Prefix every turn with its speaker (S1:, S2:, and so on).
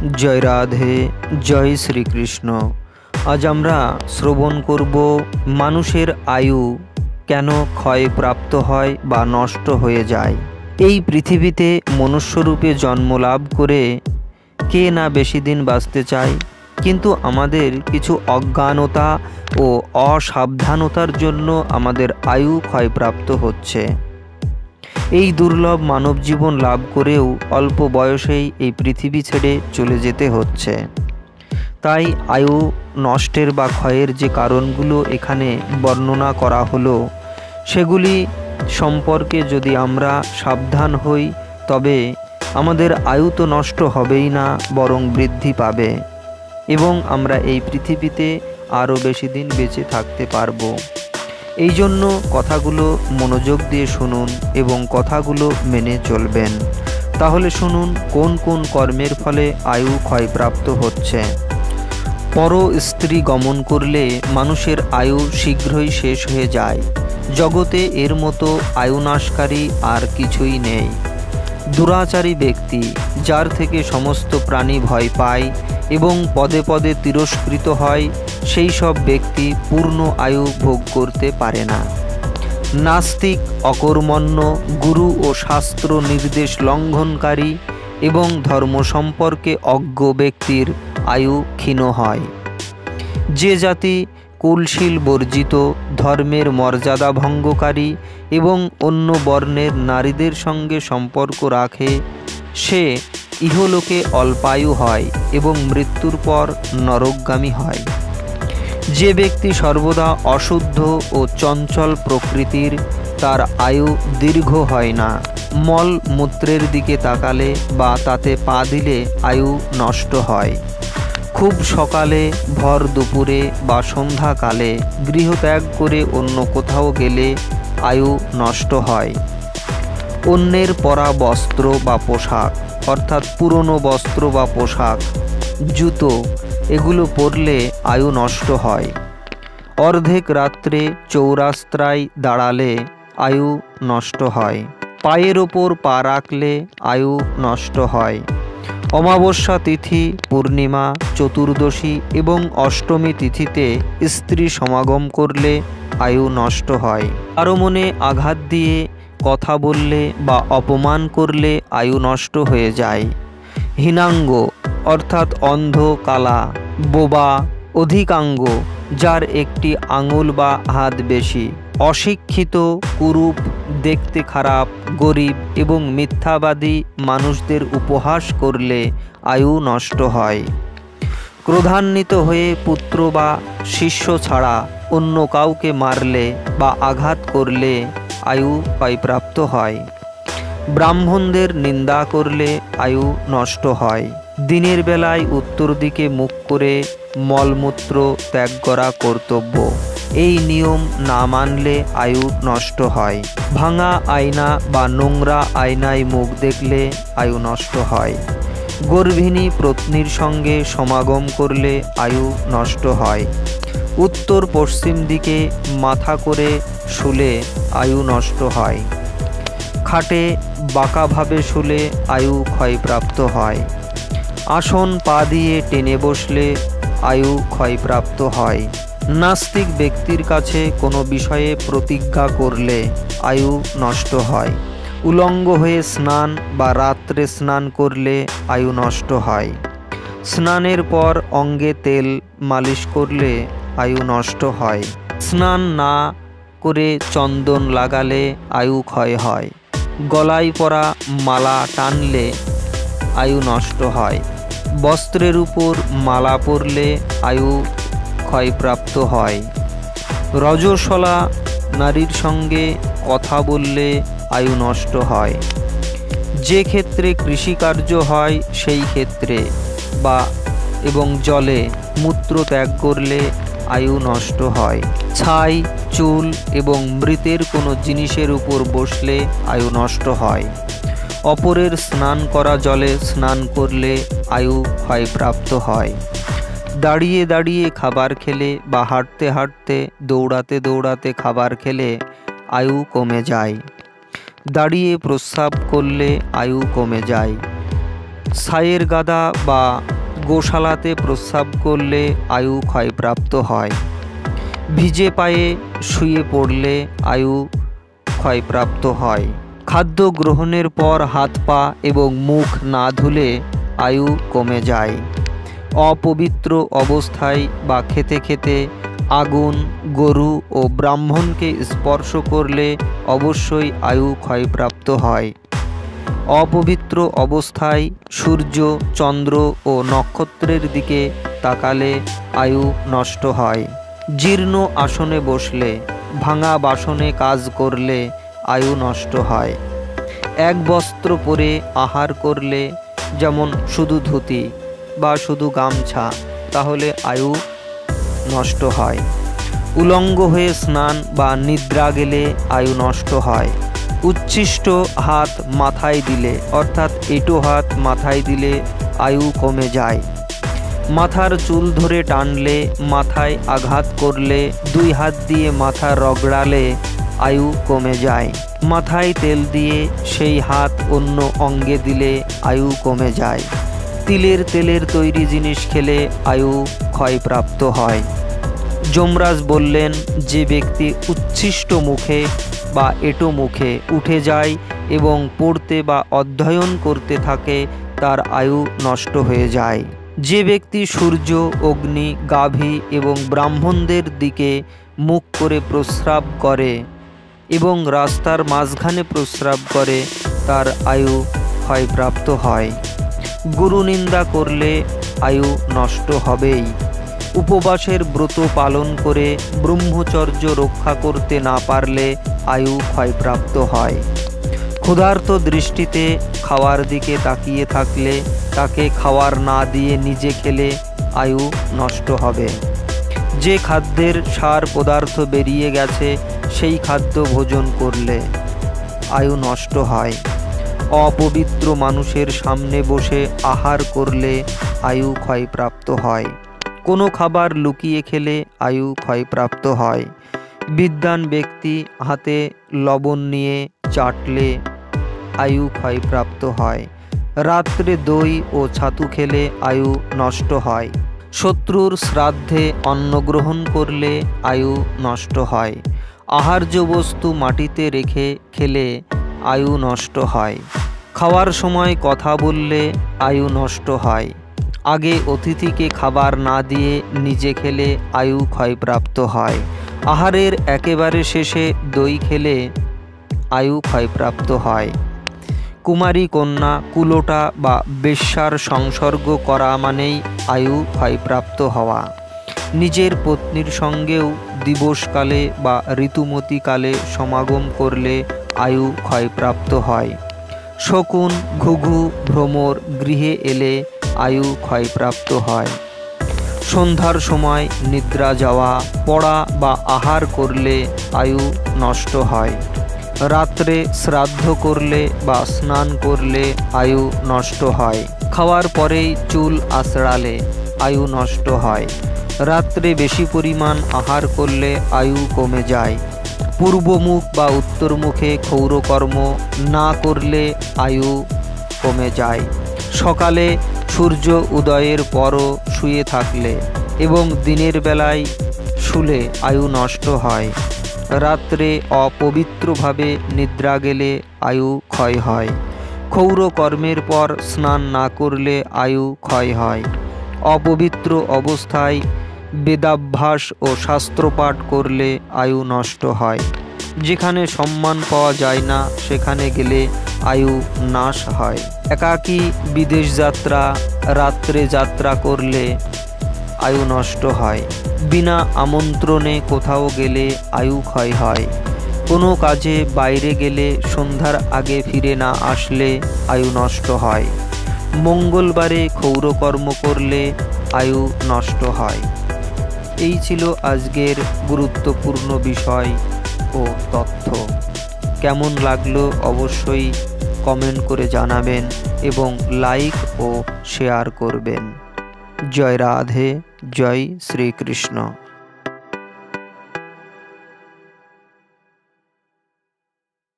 S1: जय राधे जय श्रीकृष्ण। आज আমরা শ্রবণ করব মানুষের আয়ু কেন ক্ষয় প্রাপ্ত হয় বা নষ্ট হয়ে যায়। এই পৃথিবীতে মনুষ্যরূপে জন্ম লাভ করে কে না বেশি দিন বাঁচতে চায়, কিন্তু আমাদের কিছু অজ্ঞানতা ও অসাবধানতার জন্য আমাদের আয়ু ক্ষয়প্রাপ্ত হচ্ছে। এই দুর্লভ মানব জীবন লাভ করেও অল্প বয়সেই এই পৃথিবী ছেড়ে চলে যেতে হচ্ছে। তাই আয়ু নষ্টের বা ক্ষয়ের যে কারণগুলো এখানে বর্ণনা করা হলো, সেগুলি সম্পর্কে যদি আমরা সাবধান হই তবে আমাদের আয়ু তো নষ্ট হবেই না, বরং বৃদ্ধি পাবে এবং আমরা এই পৃথিবীতে আরও বেশি দিন বেঁচে থাকতে পারবো। এই জন্য কথাগুলো মনোযোগ দিয়ে শুনুন এবং কথাগুলো মেনে চলবেন। তাহলে শুনুন কোন কোন কর্মের ফলে আয়ু ক্ষয়প্রাপ্ত হচ্ছে। পর স্ত্রী গমন করলে মানুষের আয়ু শীঘ্রই শেষ হয়ে যায়। জগতে এর মতো আয়ুনাশকারী আর কিছুই নেই। দুরাচারী ব্যক্তি, যার থেকে সমস্ত প্রাণী ভয় পায় এবং পদে পদে তিরস্কৃত হয়, সেই সব ব্যক্তি পূর্ণ আয়ু ভোগ করতে পারে না। নাস্তিক, অকর্মণ্য, গুরু ও শাস্ত্র নির্দেশ লঙ্ঘনকারী এবং ধর্ম সম্পর্কে অজ্ঞ ব্যক্তির আয়ু ক্ষীণ হয়। যে জাতি কুলশীল বর্জিত, ধর্মের মর্যাদা ভঙ্গকারী এবং অন্য বর্ণের নারীদের সঙ্গে সম্পর্ক রাখে, সে ইহলোকে অল্পায়ু হয় এবং মৃত্যুর পর নরকগামী হয়। যে ব্যক্তি সর্বদা অশুদ্ধ ও চঞ্চল প্রকৃতির, তার আয়ু দীর্ঘ হয় না। মল মূত্রের দিকে তাকালে বা তাতে পা দিলে আয়ু নষ্ট হয়। খুব সকালে, ভর দুপুরে বা সন্ধ্যাকালে গৃহত্যাগ করে অন্য কোথাও গেলে আয়ু নষ্ট হয়। অন্যের পরা বস্ত্র বা পোশাক, অর্থাৎ পুরনো বস্ত্র বা পোশাক, জুতো, এগুলো পরলে আয়ু নষ্ট হয়। অর্ধেক রাত্রে চৌরাস্তায় দাঁড়ালে আয়ু নষ্ট হয়। পায়ের ওপর পা রাখলে আয়ু নষ্ট হয়। অমাবস্যা তিথি, পূর্ণিমা, চতুর্দশী এবং অষ্টমী তিথিতে স্ত্রী সমাগম করলে আয়ু নষ্ট হয়। কারো মনে আঘাত দিয়ে কথা বললে বা অপমান করলে আয়ু নষ্ট হয়ে যায়। হীনাঙ্গ, অর্থাৎ অন্ধ, কালা, বোবা, অধিকাঙ্গ, যার একটি আঙুল বা হাত বেশি, অশিক্ষিত, কুরূপ, দেখতে খারাপ, গরিব এবং মিথ্যাবাদী মানুষদের উপহাস করলে আয়ু নষ্ট হয়। ক্রোধান্বিত হয়ে পুত্র বা শিষ্য ছাড়া অন্য কাউকে মারলে বা আঘাত করলে আয়ু ক্ষয়প্রাপ্ত হয়। ব্রাহ্মণদের নিন্দা করলে আয়ু নষ্ট হয়। দিনের বেলায় উত্তর দিকে মুখ করে মলমূত্র ত্যাগ করা কর্তব্য। এই নিয়ম না মানলে আয়ু নষ্ট হয়। ভাঙা আয়না বা নোংরা আয়নায় মুখ দেখলে আয়ু নষ্ট হয়। গর্ভিণী পত্নীর সঙ্গে সমাগম করলে আয়ু নষ্ট হয়। উত্তর পশ্চিম দিকে মাথা করে শুলে আয়ু নষ্ট হয়। খাটে বাঁকাভাবে শুলে আয়ু ক্ষয়প্রাপ্ত হয়। আসন পা দিয়ে টেনে বসলে আয়ু ক্ষয়প্রাপ্ত হয়। নাস্তিক ব্যক্তির কাছে কোনো বিষয়ে প্রতিজ্ঞা করলে আয়ু নষ্ট হয়। উলঙ্গ হয়ে স্নান বা রাত্রে স্নান করলে আয়ু নষ্ট হয়। স্নানের পর অঙ্গে তেল মালিশ করলে আয়ু নষ্ট হয়। স্নান না করে চন্দন লাগালে আয়ু ক্ষয় হয়। গলায় পরা মালা টানলে আয়ু নষ্ট হয়। বস্ত্রের উপর মালা পরলে আয়ু ক্ষয়প্রাপ্ত হয়। রজস্বলা নারীর সঙ্গে কথা বললে আয়ু নষ্ট হয়। যে ক্ষেত্রে কৃষিকার্য হয় সেই ক্ষেত্রে এবং জলে মূত্র ত্যাগ করলে আয়ু নষ্ট হয়। ছাই, চুল এবং মৃতের কোনো জিনিসের উপর বসলে আয়ু নষ্ট হয়। অপরের স্নান করা জলে স্নান করলে আয়ু ক্ষয়প্রাপ্ত হয়। দাঁড়িয়ে দাঁড়িয়ে খাবার খেলে বা হাঁটতে হাঁটতে, দৌড়াতে দৌড়াতে খাবার খেলে আয়ু কমে যায়। দাঁড়িয়ে প্রস্রাব করলে আয়ু কমে যায়। ছাইয়ের গাদা বা গোশালাতে প্রস্রাব করলে আয়ু ক্ষয়প্রাপ্ত হয়। ভিজে পায়ে শুয়ে পড়লে আয়ু ক্ষয়প্রাপ্ত হয়। খাদ্য গ্রহণের পর হাত পা এবং মুখ না ধুলে আয়ু কমে যায়। অপবিত্র অবস্থায় বা খেতে খেতে আগুন, গরু ও ব্রাহ্মণকে স্পর্শ করলে অবশ্যই আয়ু ক্ষয়প্রাপ্ত হয়। অপবিত্র অবস্থায় সূর্য, চন্দ্র ও নক্ষত্রের দিকে তাকালে আয়ু নষ্ট হয়। জীর্ণ আসনে বসলে, ভাঙা বাসনে কাজ করলে আয়ু নষ্ট হয়। এক বস্ত্র পরে আহার করলে, যেমন শুধু ধুতি বা শুধু গামছা, তাহলে আয়ু নষ্ট হয়। উলঙ্গ হয়ে স্নান বা নিদ্রা গেলে আয়ু নষ্ট হয়। উচ্ছিষ্ট হাত মাথায় দিলে, অর্থাৎ এঁটো হাত মাথায় দিলে আয়ু কমে যায়। মাথার চুল ধরে টানলে, মাথায় আঘাত করলে, দুই হাত দিয়ে মাথা রগড়ালে আয়ু কমে যায়। মাথায় তেল দিয়ে সেই হাত অন্য অঙ্গে দিলে আয়ু কমে যায়। তিলের তেলের তৈরি জিনিস খেলে আয়ু ক্ষয়প্রাপ্ত হয়। যমরাজ বললেন, যে ব্যক্তি উচ্ছিষ্ট মুখে বা এঁটো মুখে উঠে যায় এবং পড়তে বা অধ্যয়ন করতে থাকে, তার আয়ু নষ্ট হয়ে যায়। যে ব্যক্তি সূর্য, অগ্নি, গাভী এবং ব্রাহ্মণদের দিকে মুখ করে প্রস্রাব করে এবং রাস্তার মাঝখানে প্রস্রাব করে, তার আয়ু ক্ষয়প্রাপ্ত হয়। গুরু নিন্দা করলে আয়ু নষ্ট হবেই। উপবাসের ব্রত পালন করে ব্রহ্মচর্য রক্ষা করতে না পারলে আয়ু ক্ষয়প্রাপ্ত হয়। ক্ষুধার্ত দৃষ্টিতে খাওয়ার দিকে তাকিয়ে থাকলে, তাকে খাওয়ার না দিয়ে নিজে খেলে আয়ু নষ্ট হবে। যে খাদ্যের সার পদার্থ বেরিয়ে গেছে সেই খাদ্য ভোজন করলে আয়ু নষ্ট হয়। অপবিত্র মানুষের সামনে বসে আহার করলে আয়ু ক্ষয়প্রাপ্ত হয়। কোনো খাবার লুকিয়ে খেলে আয়ু ক্ষয়প্রাপ্ত হয়। বিদ্বান ব্যক্তি হাতে লবণ নিয়ে চাটলে আয়ু ক্ষয়প্রাপ্ত হয়। রাত্রে দই ও ছাতু খেলে আয়ু নষ্ট হয়। শত্রুর শ্রাদ্ধে অন্ন গ্রহণ করলে আয়ু নষ্ট হয়। আহার্য বস্তু মাটিতে রেখে খেলে আয়ু নষ্ট হয়। খাওয়ার সময় কথা বললে আয়ু নষ্ট হয়। আগে অতিথিকে খাবার না দিয়ে নিজে খেলে আয়ু ক্ষয়প্রাপ্ত হয়। আহারের একেবারে শেষে দই খেলে আয়ু ক্ষয়প্রাপ্ত হয়। কুমারী কন্যা, কুলোটা বা বেশ্যার সংসর্গ করা মানেই আয়ু ক্ষয়প্রাপ্ত হওয়া। নিজের পত্নীর সঙ্গেও দিবসকালে বা ঋতুমতিকালে সমাগম করলে আয়ু ক্ষয়প্রাপ্ত হয়। শকুন, ঘুঘু, ভ্রমর গৃহে এলে আয়ু ক্ষয়প্রাপ্ত হয়। সন্ধ্যার সময় নিদ্রা যাওয়া, পড়া বা আহার করলে আয়ু নষ্ট হয়। রাত্রে শ্রাদ্ধ করলে বা স্নান করলে আয়ু নষ্ট হয়। খাওয়ার পরেই চুল আঁচড়ালে আয়ু নষ্ট হয়। রাত্রে বেশি পরিমাণ আহার করলে আয়ু কমে যায়। পূর্বমুখ বা উত্তরমুখে ক্ষৌরকর্ম না করলে আয়ু কমে যায়। সকালে সূর্য উদয়ের পরও শুয়ে থাকলে এবং দিনের বেলায় শুলে আয়ু নষ্ট হয়। রাত্রে অপবিত্রভাবে নিদ্রা গেলে আয়ু ক্ষয় হয়। ক্ষৌর কর্মের পর স্নান না করলে আয়ু ক্ষয় হয়। অপবিত্র অবস্থায় বেদাভ্যাস ও শাস্ত্রপাঠ করলে আয়ু নষ্ট হয়। যেখানে সম্মান পাওয়া যায় না সেখানে গেলে আয়ু নাশ হয়। একাকী বিদেশ যাত্রা, রাত্রে যাত্রা করলে আয়ু নষ্ট হয়। বিনা আমন্ত্রণে কোথাও গেলে আয়ু ক্ষয় হয়। কোনো কাজে বাইরে গেলে সন্ধ্যার আগে ফিরে না আসলে আয়ু নষ্ট হয়। মঙ্গলবারে ক্ষৌরকর্ম করলে আয়ু নষ্ট হয়। এই ছিল আজকের গুরুত্বপূর্ণ বিষয় ও তথ্য। কেমন লাগলো অবশ্যই কমেন্ট করে জানাবেন এবং লাইক ও শেয়ার করবেন। জয় রাধে, জয় শ্রীকৃষ্ণ।